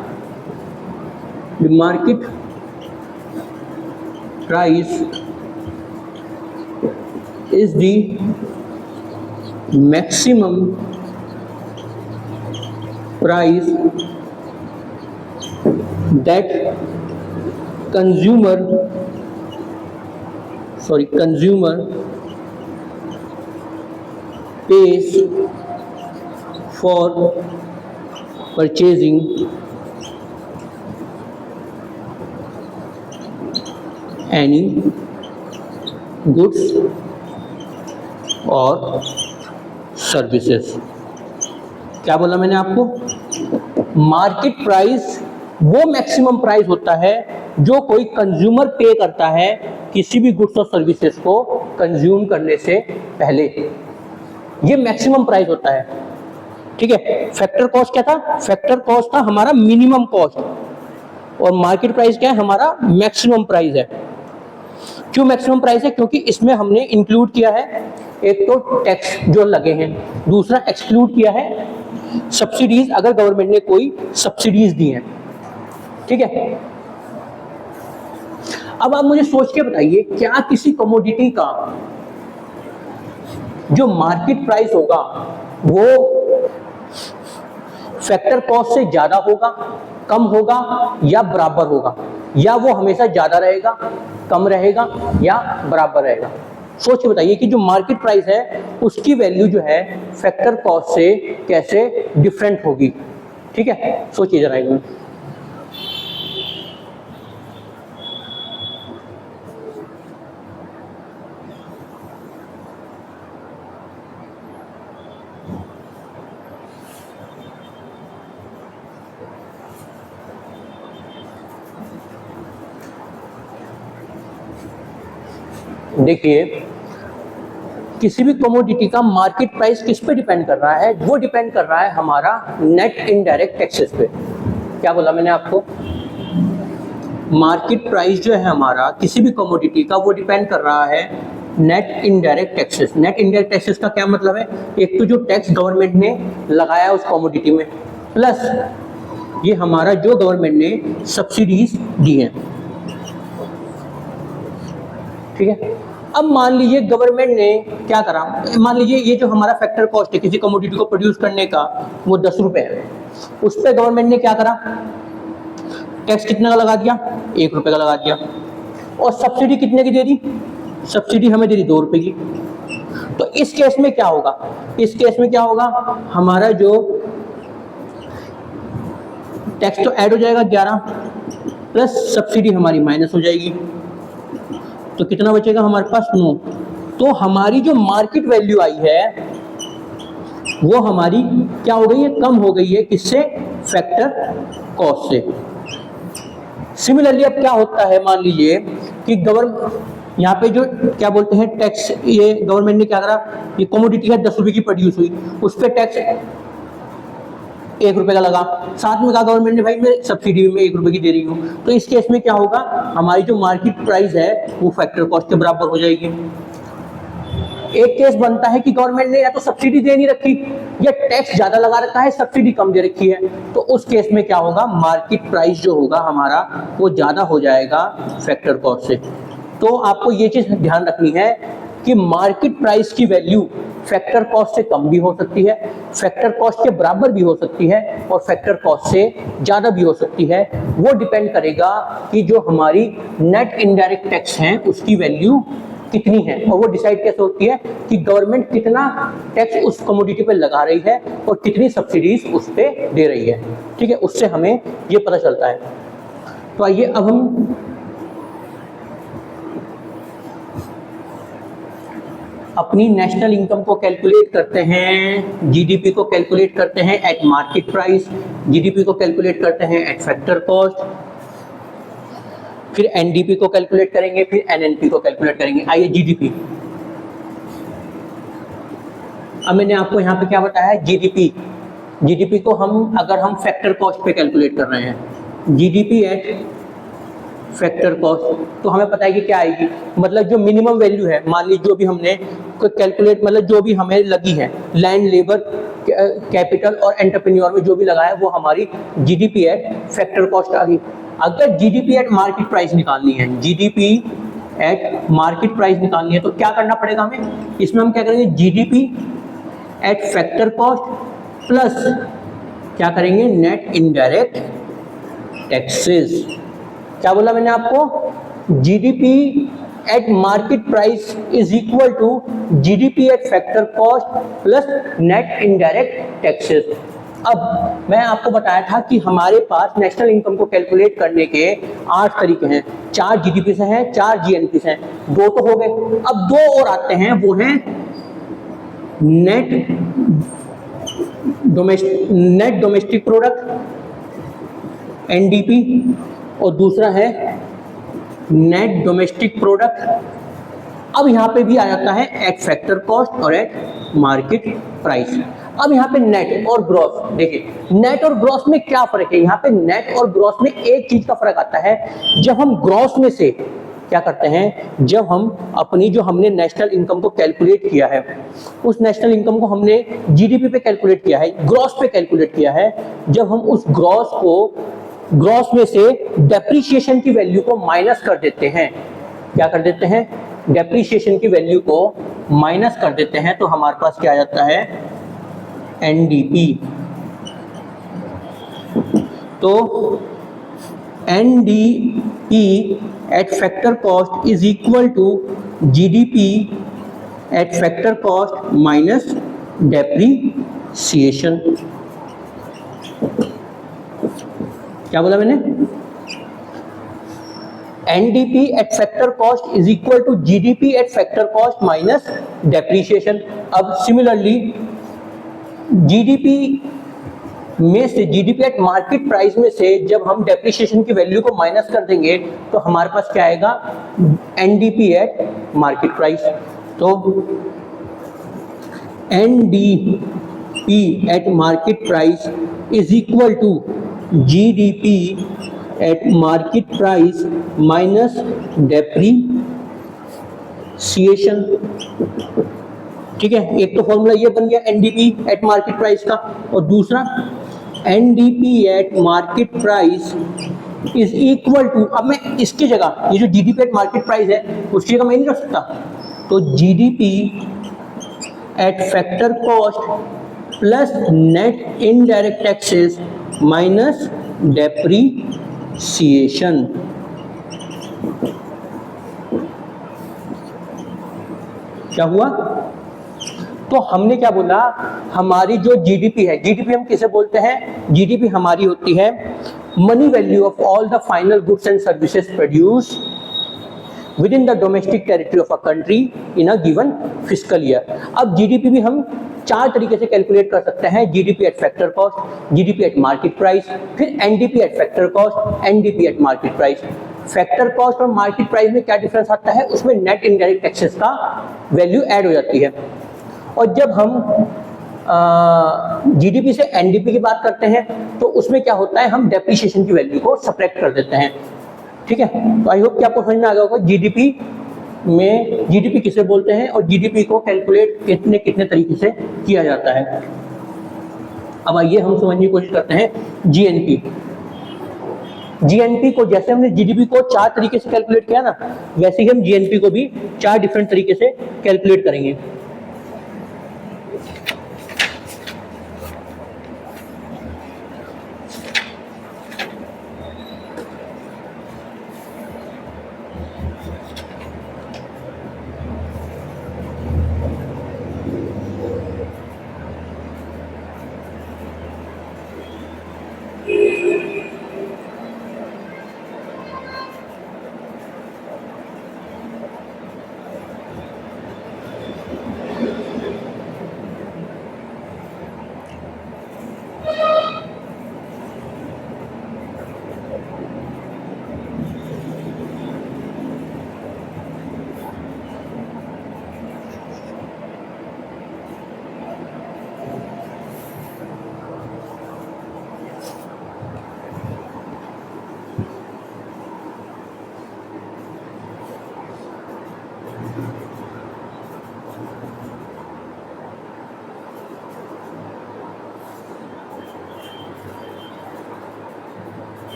market price is the maximum price that consumer pays for purchasing any goods or services। क्या बोला मैंने आपको, मार्केट प्राइस वो मैक्सिमम प्राइस होता है जो कोई कंज्यूमर पे करता है किसी भी गुड्स और सर्विसेज को कंज्यूम करने से पहले, ये मैक्सिमम प्राइस होता है। ठीक है, फैक्टर कॉस्ट क्या था, फैक्टर कॉस्ट था हमारा मिनिमम कॉस्ट, और मार्केट प्राइस क्या है, हमारा मैक्सिमम प्राइस है। क्यों मैक्सिमम प्राइस है, क्योंकि इसमें हमने इंक्लूड किया है एक तो टैक्स जो लगे हैं, दूसरा एक्सक्लूड किया है सब्सिडीज, अगर गवर्नमेंट ने कोई सब्सिडीज दी हैं। ठीक है, अब आप मुझे सोच के बताइए, क्या किसी कमोडिटी का जो मार्केट प्राइस होगा वो फैक्टर कॉस्ट से ज्यादा होगा, कम होगा या बराबर होगा, या वो हमेशा ज्यादा रहेगा, कम रहेगा या बराबर रहेगा? सोच के बताइए कि जो मार्केट प्राइस है उसकी वैल्यू जो है फैक्टर कॉस्ट से कैसे डिफरेंट होगी। ठीक है, सोचिए जरा एक मिनट। देखिए, किसी भी कमोडिटी का मार्केट प्राइस किस पे डिपेंड कर रहा है, वो डिपेंड कर रहा है हमारा नेट इनडायरेक्ट टैक्सेस पे। क्या बोला मैंने आपको, मार्केट प्राइस जो है हमारा किसी भी कमोडिटी का, वो डिपेंड कर रहा है net indirect taxes. Net indirect taxes का क्या मतलब है? एक तो जो टैक्स गवर्नमेंट ने लगाया उस कमोडिटी में, प्लस ये हमारा जो गवर्नमेंट ने सब्सिडीज दी हैं, ठीक है। अब मान लीजिए गवर्नमेंट ने क्या करा, मान लीजिए ये जो हमारा फैक्टर कॉस्ट है किसी कमोडिटी को प्रोड्यूस करने का, वो 10 रुपए है। उस पर गवर्नमेंट ने क्या करा, टैक्स कितना का लगा दिया? 1 रुपए का लगा दिया। और सब्सिडी कितने की दे दी? सब्सिडी हमें दे दी 2 रुपए की। तो इस केस में क्या होगा? इस केस में क्या होगा, हमारा जो टैक्स तो ऐड हो जाएगा 11 प्लस सब्सिडी हमारी माइनस हो जाएगी, तो कितना बचेगा हमारे पास? 9। तो हमारी जो मार्केट वैल्यू आई है वो हमारी क्या हो गई है? कम हो गई है। किससे? फैक्टर कॉस्ट से। सिमिलरली अब क्या होता है, मान लीजिए कि यहाँ पे जो क्या बोलते हैं टैक्स, ये गवर्नमेंट ने क्या करा, ये कमोडिटी है 10 रुपए की प्रोड्यूस हुई, उस पर टैक्स 1 रुपए का लगा, साथ में कहा गवर्नमेंट ने भाई मैं सब्सिडी में 1 रुपए की दे रही हूँ। तो इस केस में क्या होगा, हमारी जो मार्केट प्राइस है वो फैक्टर कॉस्ट के बराबर हो जाएगी। एक केस बनता है कि गवर्नमेंट ने या तो सब्सिडी दे नहीं रखी या टैक्स ज्यादा लगा रखा है, सब्सिडी कम दे रखी है। तो उस केस में क्या होगा, मार्केट प्राइस जो होगा हमारा वो ज्यादा हो जाएगा फैक्टर कॉस्ट से। तो आपको ये चीज ध्यान रखनी है कि मार्केट प्राइस की वैल्यू फैक्टर कॉस्ट से कम भी हो सकती है, फैक्टर कॉस्ट के बराबर भी हो सकती है, और फैक्टर कॉस्ट से ज़्यादा भी हो सकती है। वो डिपेंड करेगा कि जो हमारी नेट इनडायरेक्ट टैक्स हैं उसकी वैल्यू कितनी है, और वो डिसाइड कैसे होती है कि गवर्नमेंट कितना टैक्स उस कमोडिटी पे लगा रही है और कितनी सब्सिडीज उस पर दे रही है, ठीक है। उससे हमें ये पता चलता है। तो आइए अब हम अपनी नेशनल इनकम को कैलकुलेट करते हैं, जीडीपी को कैलकुलेट करते हैं एट मार्केट प्राइस, जीडीपी को कैलकुलेट करते हैं एट फैक्टर कॉस्ट, फिर एनडीपी को कैलकुलेट करेंगे, फिर एनएनपी को कैलकुलेट करेंगे। आइए जीडीपी, अब मैंने आपको यहाँ पे क्या बताया है, जीडीपी। जीडीपी को अगर हम फैक्टर कॉस्ट पे कैलकुलेट कर रहे हैं, जीडीपी एट फैक्टर कॉस्ट, तो हमें पता है कि क्या आएगी, मतलब जो मिनिमम वैल्यू है, मान लीजिए जो भी हमने कैलकुलेट, मतलब जो भी हमें लगी है, लैंड, लेबर, कैपिटल और एंटरप्रेन्योर में जो भी लगा है वो हमारी जीडीपी एट फैक्टर कॉस्ट आ गई। अगर जीडीपी एट मार्केट प्राइस निकालनी है, जीडीपी एट मार्केट प्राइस निकालनी है, तो क्या करना पड़ेगा हमें, इसमें हम क्या करेंगे, GDP at factor cost plus क्या करेंगे, नेट इनडायरेक्ट टैक्सेस। क्या बोला मैंने आपको, GDP at market price is equal to GDP at factor cost plus net indirect taxes. अब मैं आपको बताया था कि हमारे पास नेशनल इनकम को कैलकुलेट करने के 8 तरीके हैं, 4 जीडीपी से हैं, 4 जीएनपी से हैं, 2 तो हो गए। अब 2 और आते हैं, वो हैं नेट डोमेस्टिक प्रोडक्ट एनडीपी, और दूसरा है नेट डोमेस्टिक प्रोडक्ट। अब यहाँ पे भी आ जाता है एट फैक्टर कॉस्ट और एट मार्केट प्राइस। अब यहाँ पे नेट और ग्रॉस, देखिए नेट और ग्रॉस में क्या फर्क है, यहाँ पे नेट और ग्रॉस में एक चीज का फर्क आता है, जब हम ग्रॉस में से क्या करते हैं, जब हम अपनी जो हमने नेशनल इनकम को कैलकुलेट किया है, उस नेशनल इनकम को हमने जीडीपी पे कैलकुलेट किया है, ग्रॉस पे कैलकुलेट किया है, जब हम उस ग्रॉस में से डेप्रीशिएशन की वैल्यू को माइनस कर देते हैं, क्या कर देते हैं, डेप्रीशिएशन की वैल्यू को माइनस कर देते हैं, तो हमारे पास क्या आ जाता है, एनडीपी। तो NDP at factor cost is equal to GDP at factor cost minus depreciation. क्या बोला मैंने, NDP at factor cost is equal to GDP at factor cost minus depreciation. अब सिमिलरली जीडीपी में से, जीडीपी एट मार्केट प्राइस में से जब हम डेप्रीशिएशन की वैल्यू को माइनस कर देंगे तो हमारे पास क्या आएगा, एनडीपी एट मार्केट प्राइस। तो NDP at market price is equal to GDP at market price minus depreciation. ठीक है, एक तो फॉर्मूला ये बन गया एनडीपी एट मार्केट प्राइस का, और दूसरा NDP at market price is equal to, अब मैं इसकी जगह ये जो जीडीपी एट मार्केट प्राइस है उसकी जगह मैं नहीं रख सकता, तो GDP at factor cost plus net indirect taxes minus depreciation. क्या हुआ? तो हमने क्या बोला, हमारी जो जीडीपी है, जीडीपी हम किसे बोलते हैं? जीडीपी हमारी होती है money value of all the final goods and services produce within the domestic territory of a country in a given fiscal year. अब जीडीपी भी हम चार तरीके से कैलकुलेट कर सकते हैं, GDP at factor cost, GDP at market price, फिर NDP at factor cost, NDP at market price. Factor cost और मार्केट प्राइस में क्या डिफरेंस आता है? उसमें नेट इनडायरेक्ट टैक्सेस का वैल्यू ऐड हो जाती है। और जब हम जीडीपी से एनडीपी की बात करते हैं तो उसमें क्या होता है, हम डेप्रिसिएशन की वैल्यू को सब्ट्रैक्ट कर देते हैं। ठीक है, तो आई होप कि आपको समझ में आ गया होगा जीडीपी में जीडीपी किसे बोलते हैं और जीडीपी को कैलकुलेट कितने कितने तरीके से किया जाता है। अब आइए हम समझने की कोशिश करते हैं जीएनपी। जीएनपी को जैसे हमने जीडीपी को चार तरीके से कैलकुलेट किया ना, वैसे ही हम जीएनपी को भी चार डिफरेंट तरीके से कैलकुलेट करेंगे।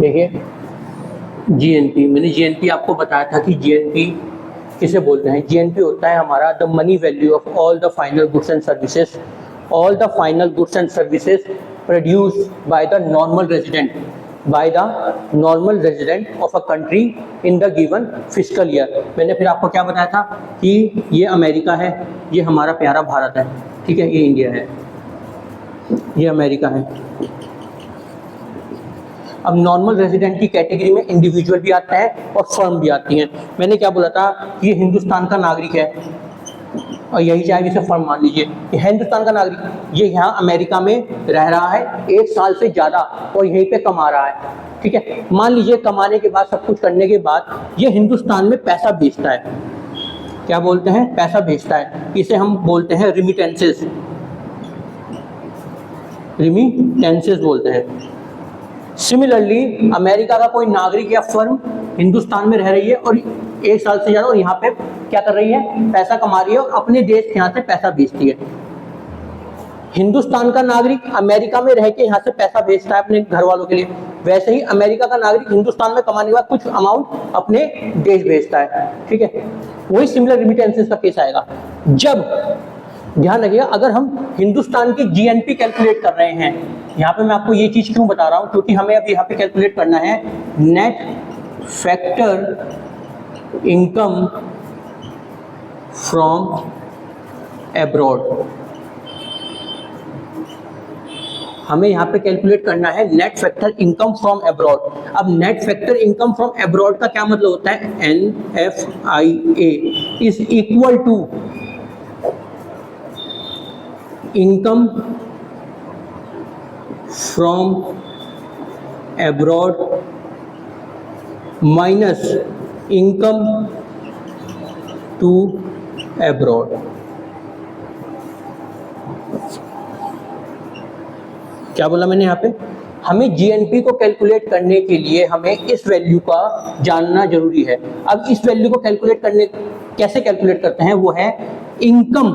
देखिए जीएनपी, मैंने जीएनपी आपको बताया था कि जीएनपी किसे बोलते हैं। जीएनपी होता है हमारा the money value of all the final goods and services, all the final goods and services produce by the normal resident, by the normal resident of a country in the given fiscal year. मैंने फिर आपको क्या बताया था कि ये America है, ये हमारा प्यारा भारत है, ठीक है, ये इंडिया है, ये अमेरिका है। अब नॉर्मल रेजिडेंट की कैटेगरी में इंडिविजुअल भी आता है और फर्म भी आती हैं। मैंने क्या बोला था, ये हिंदुस्तान का नागरिक है और यही चाहे इसे फर्म मान लीजिए, ये हिंदुस्तान का नागरिक, ये यहाँ अमेरिका में रह रहा है 1 साल से ज़्यादा और यहीं पे कमा रहा है, ठीक है। मान लीजिए कमाने के बाद, सब कुछ करने के बाद ये हिंदुस्तान में पैसा भेजता है। क्या बोलते हैं? पैसा भेजता है। इसे हम बोलते हैं रिमिटेंसेस, रिमिटेंसेस बोलते हैं। सिमिलरली अमेरिका का कोई नागरिक या फर्म हिंदुस्तान में रह रही है और 1 साल से ज़्यादा और यहाँ पे क्या कर रही है, पैसा कमा रही है और अपने देश के यहाँ से पैसा भेजती है। हिंदुस्तान का नागरिक अमेरिका में रह के यहाँ से पैसा भेजता है अपने घर वालों के लिए, वैसे ही अमेरिका का नागरिक हिंदुस्तान में कमाने के बाद कुछ अमाउंट अपने देश भेजता है, ठीक है। वही सिमिलर रिमिटेंसेस का केस आएगा। जब ध्यान रखिएगा, अगर हम हिंदुस्तान की जीएनपी कैलकुलेट कर रहे हैं, यहाँ पे मैं आपको ये चीज क्यों बता रहा हूँ, क्योंकि हमें अब यहाँ पे कैलकुलेट करना है net factor income from abroad. हमें यहाँ पे कैलकुलेट करना है net factor income from abroad. अब net factor income from abroad का क्या मतलब होता है, NFIA is equal to income from abroad minus income to abroad. क्या बोला मैंने यहाँ पे? हमें जीएनपी को कैलकुलेट करने के लिए हमें इस वैल्यू का जानना जरूरी है। अब इस वैल्यू को कैसे कैलकुलेट करते हैं, वो है income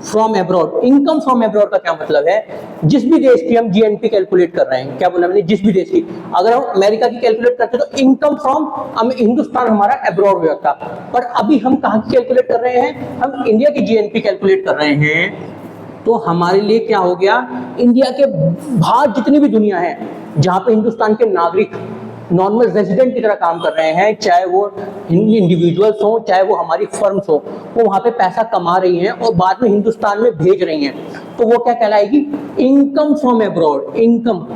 from abroad. Income from abroad का क्या मतलब है? जिस भी देश की हम जीएनपी कैलकुलेट कर रहे हैं, क्या बोला मैंने, जिस भी देश की, अगर हम अमेरिका की कैलकुलेट करते तो इनकम फ्रॉम हिंदुस्तान हमारा एब्रॉड हो जाता। पर अभी हम कहाँ की कैलकुलेट कर रहे हैं? हम इंडिया की जीएनपी कैलकुलेट कर रहे हैं। तो हमारे लिए क्या हो गया, इंडिया के बाहर जितनी भी दुनिया है जहां पे हिंदुस्तान के नागरिक नॉर्मल रेजिडेंट की तरह काम कर रहे हैं, चाहे वो इंडिविजुअल्स हो चाहे वो हमारी फर्म्स हो, वो वहां पे पैसा कमा रही हैं और बाद में हिंदुस्तान में भेज रही हैं, तो वो क्या कहलाएगी? Income from abroad. इनकम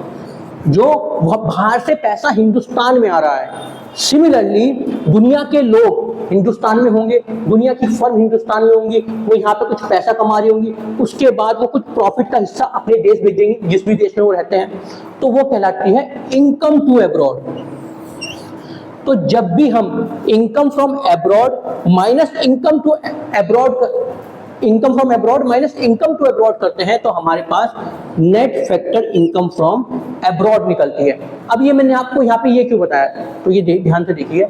जो बाहर से पैसा हिंदुस्तान में आ रहा है। सिमिलरली दुनिया के लोग हिंदुस्तान में होंगे, दुनिया की फर्म हिंदुस्तान में होंगी, वो यहाँ पे कुछ पैसा कमा रही होंगी, उसके बाद वो कुछ प्रॉफिट का हिस्सा अपने देश भेजेंगे जिस भी देश में वो रहते हैं, तो वो कहलाती है इनकम टू एब्रॉड। तो जब भी हम income from abroad minus income to abroad minus income to abroad करते हैं तो हमारे पास net factor income from abroad निकलती है। अब ये मैंने आपको यहाँ पे ये क्यों बताया, तो ये ध्यान से देखिए।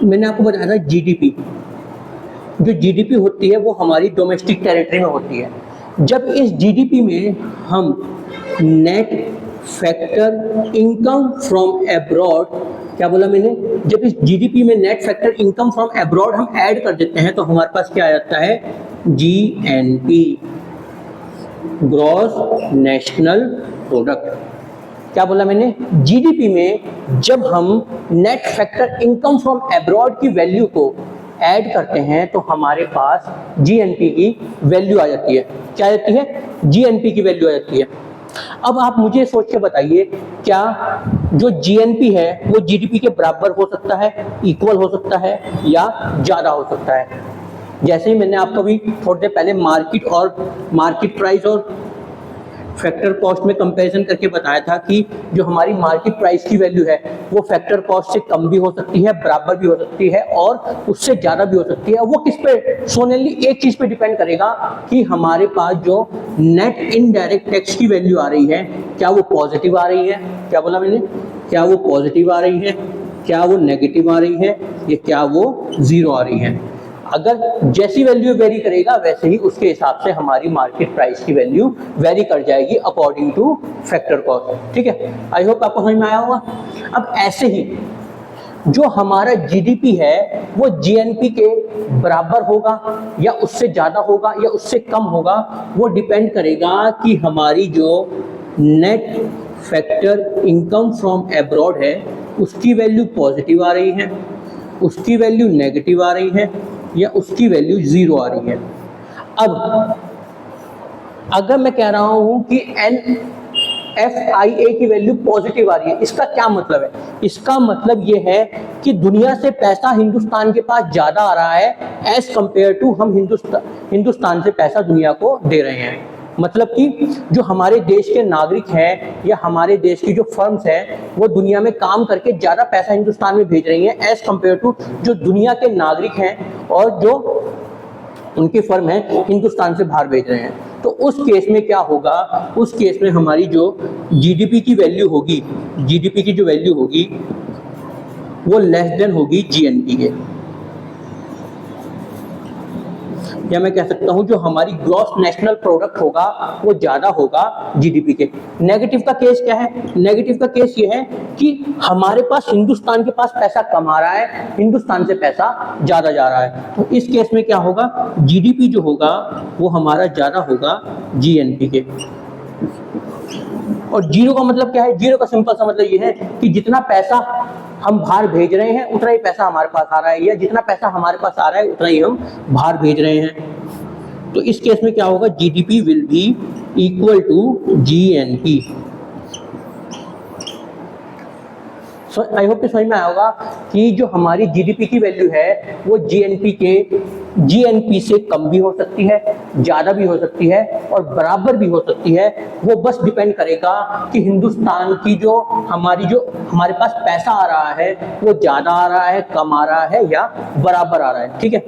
मैंने आपको बताया था जीडीपी, जो जीडीपी होती है वो हमारी डोमेस्टिक टेरिटरी में होती है। जब इस जीडीपी में हम net factor income from abroad, क्या बोला मैंने, जब इस जीडीपी में net factor income from abroad हम ऐड कर देते हैं तो हमारे पास क्या आ जाता है? GNP, gross national product. क्या बोला मैंने? जीडीपी में जब हम net factor income from abroad की वैल्यू को ऐड करते हैं तो हमारे पास जीएनपी की वैल्यू आ जाती है। क्या आ जाती है? जीएनपी की वैल्यू आ जाती है। अब आप मुझे सोच के बताइए, क्या जो जीएनपी है वो जीडीपी के बराबर हो सकता है, इक्वल हो सकता है या ज्यादा हो सकता है? जैसे ही मैंने आपको अभी थोड़ी देर पहले मार्केट प्राइस और फैक्टर कॉस्ट में कंपैरिजन करके बताया था कि जो हमारी मार्केट प्राइस की वैल्यू है वो फैक्टर कॉस्ट से कम भी हो सकती है, बराबर भी हो सकती है और उससे ज्यादा भी हो सकती है। वो किस पे? सोनली एक चीज पे डिपेंड करेगा कि हमारे पास जो नेट इनडायरेक्ट टैक्स की वैल्यू आ रही है, क्या वो पॉजिटिव आ रही है? क्या बोला मैंने? क्या वो पॉजिटिव आ रही है, क्या वो नेगेटिव आ रही है, या क्या वो जीरो आ रही है? अगर जैसी वैल्यू वेरी करेगा वैसे ही उसके हिसाब से हमारी मार्केट प्राइस की वैल्यू वेरी कर जाएगी अकॉर्डिंग टू फैक्टर कॉस्ट। ठीक है, आई होप आपको समझ में आया होगा। अब ऐसे ही जो हमारा जीडीपी है वो जीएनपी के बराबर होगा या उससे ज्यादा होगा या उससे कम होगा, वो डिपेंड करेगा कि हमारी जो net factor income from abroad है उसकी वैल्यू पॉजिटिव आ रही है, उसकी वैल्यू नेगेटिव आ रही है या उसकी वैल्यू जीरो आ रही है। अब अगर मैं कह रहा हूं कि NFIA की वैल्यू पॉजिटिव आ रही है, इसका क्या मतलब है? इसका मतलब ये है कि दुनिया से पैसा हिंदुस्तान के पास ज्यादा आ रहा है एज कंपेयर टू हम हिंदुस्तान से पैसा दुनिया को दे रहे हैं। मतलब कि जो हमारे देश के नागरिक हैं या हमारे देश की जो फर्म्स हैं वो दुनिया में काम करके ज़्यादा पैसा हिंदुस्तान में भेज रही हैं एज कंपेयर टू जो दुनिया के नागरिक हैं और जो उनकी फर्म है हिंदुस्तान से बाहर भेज रहे हैं। तो उस केस में क्या होगा? उस केस में हमारी जो जीडीपी की वैल्यू होगी, जीडीपी की जो वैल्यू होगी वो लेस देन होगी जीएनपी के, या मैं कह सकता हूं जो हमारी ग्रॉस नेशनल प्रोडक्ट होगा वो ज्यादा होगा जीडीपी के। नेगेटिव का केस क्या है? नेगेटिव का केस ये है कि हमारे पास हिंदुस्तान के पास पैसा कम आ रहा है, हिंदुस्तान से पैसा ज्यादा जा रहा है। तो इस केस में क्या होगा? जीडीपी जो होगा वो हमारा ज्यादा होगा जीएनपी के। और जीरो का मतलब क्या है? जीरो का सिंपल सा मतलब ये है कि जितना पैसा हम बाहर भेज रहे हैं उतना ही पैसा हमारे पास आ रहा है, या जितना पैसा हमारे पास आ रहा है उतना ही हम बाहर भेज रहे हैं। तो इस केस में क्या होगा, GDP will be equal to GNP. So I hope कि समझ में आया होगा कि जो हमारी जीडीपी की वैल्यू है वो जीएनपी से कम भी हो सकती है, ज़्यादा भी हो सकती है और बराबर भी हो सकती है। वो बस डिपेंड करेगा कि हिंदुस्तान की जो हमारे पास पैसा आ रहा है वो ज़्यादा आ रहा है, कम आ रहा है या बराबर आ रहा है। ठीक है,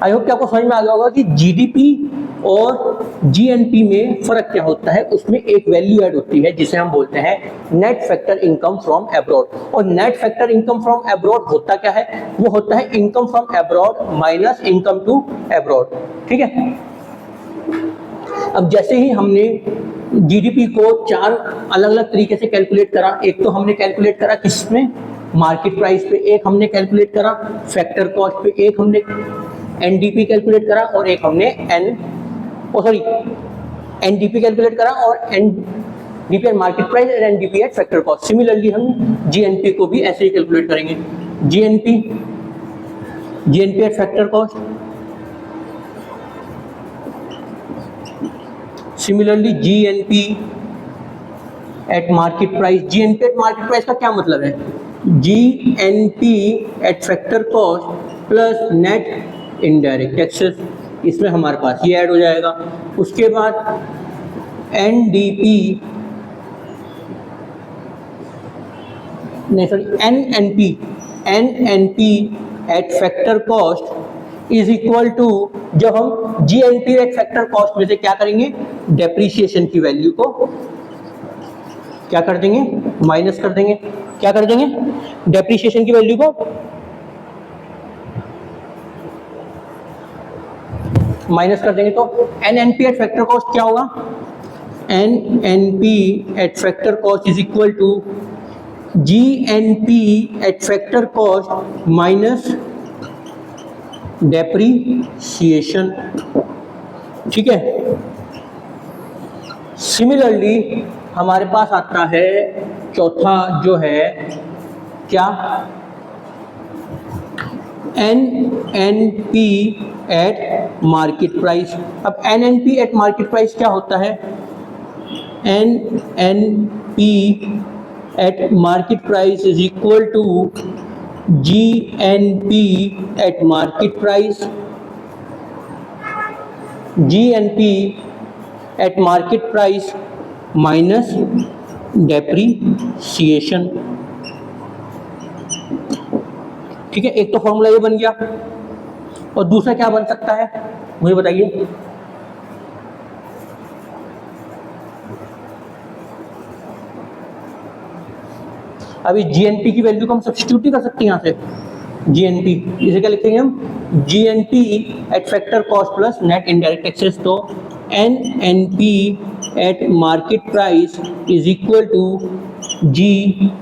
आई होप कि आपको समझ में आ गया होगा कि जीडीपी और जीएनपी में फर्क क्या होता है। उसमें एक वैल्यू ऐड होती है जिसे हम बोलते हैं net factor income from abroad. और net factor income from abroad होता क्या है, वो होता है income from abroad minus income to abroad. ठीक है, अब जैसे ही हमने जीडीपी को 4 अलग अलग तरीके से कैलकुलेट करा, एक तो हमने कैलकुलेट करा किसमें, मार्केट प्राइस पे, एक हमने कैलकुलेट करा फैक्टर कॉस्ट पे, एक हमने एनडीपी कैलकुलेट करा और एक हमने एनडीपी कैलकुलेट करा और एनडीपी एट मार्केट प्राइस और NDP at factor cost. Similarly हम जीएनपी को भी ऐसे ही कैलकुलेट करेंगे, GNP at factor cost, similarly GNP at market price. GNP at market price का क्या मतलब है, GNP at factor cost plus net indirect taxes, इसमें हमारे पास ये ऐड हो जाएगा। उसके बाद NDP NNP at factor cost is equal to, जब हम जीएनपी एट फैक्टर कॉस्ट में से क्या करेंगे, डेप्रीशिएशन की वैल्यू को क्या कर देंगे, माइनस कर देंगे। क्या कर देंगे, डेप्रीशिएशन की वैल्यू को माइनस कर देंगे। तो एनएनपी एट फैक्टर कॉस्ट क्या होगा, NNP at factor cost is equal to GNP at factor cost minus depreciation. ठीक है, सिमिलरली हमारे पास आता है चौथा जो है क्या, एनएनपी एट मार्केट प्राइस। अब एनएनपी एट मार्केट प्राइस क्या होता है, NNP at market price is equal to GNP at market price, GNP at market price minus depreciation. ठीक है, एक तो फॉर्मूला ये बन गया और दूसरा क्या बन सकता है मुझे बताइए। अभी जीएनपी की वैल्यू को हम सब्स्टिट्यूट नहीं कर सकते यहाँ से, जीएनपी इसे क्या लिखेंगे हम, GNP at factor cost plus net indirect taxes. तो NNP at market price is equal to GNP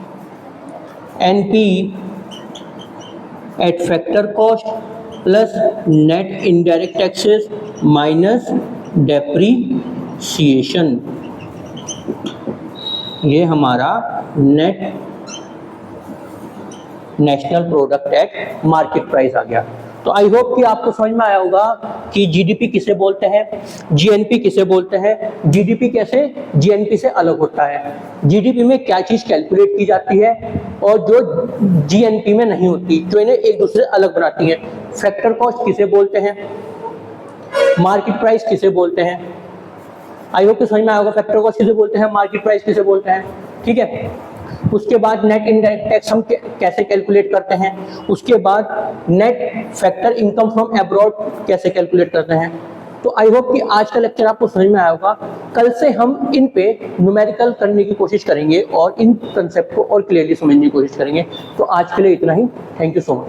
at factor cost plus net indirect taxes minus depreciation. ये हमारा national product at market price आ गया। तो आई होप कि आपको समझ में आया होगा कि जीडीपी किसे बोलते हैं, जीएनपी किसे बोलते हैं, जीडीपी कैसे जीएनपी से अलग होता है, जीडीपी में क्या चीज कैलकुलेट की जाती है और जो जीएनपी में नहीं होती, जो इन्हें एक दूसरे से अलग बनाती है। फैक्टर कॉस्ट किसे बोलते हैं, मार्केट प्राइस किसे बोलते हैं। आई होप कि समझ में आया होगा फैक्टर कॉस्ट किसे बोलते हैं, मार्केट प्राइस किसे बोलते हैं। ठीक है, उसके बाद नेट इनडायरेक्ट टैक्स हम कैसे कैलकुलेट करते हैं, उसके बाद net factor income from abroad कैसे कैलकुलेट करते हैं। तो आई होप कि आज का लेक्चर आपको समझ में आया होगा। कल से हम इन पे न्यूमेरिकल करने की कोशिश करेंगे और इन कंसेप्ट को और क्लियरली समझने की कोशिश करेंगे। तो आज के लिए इतना ही, थैंक यू सो मच।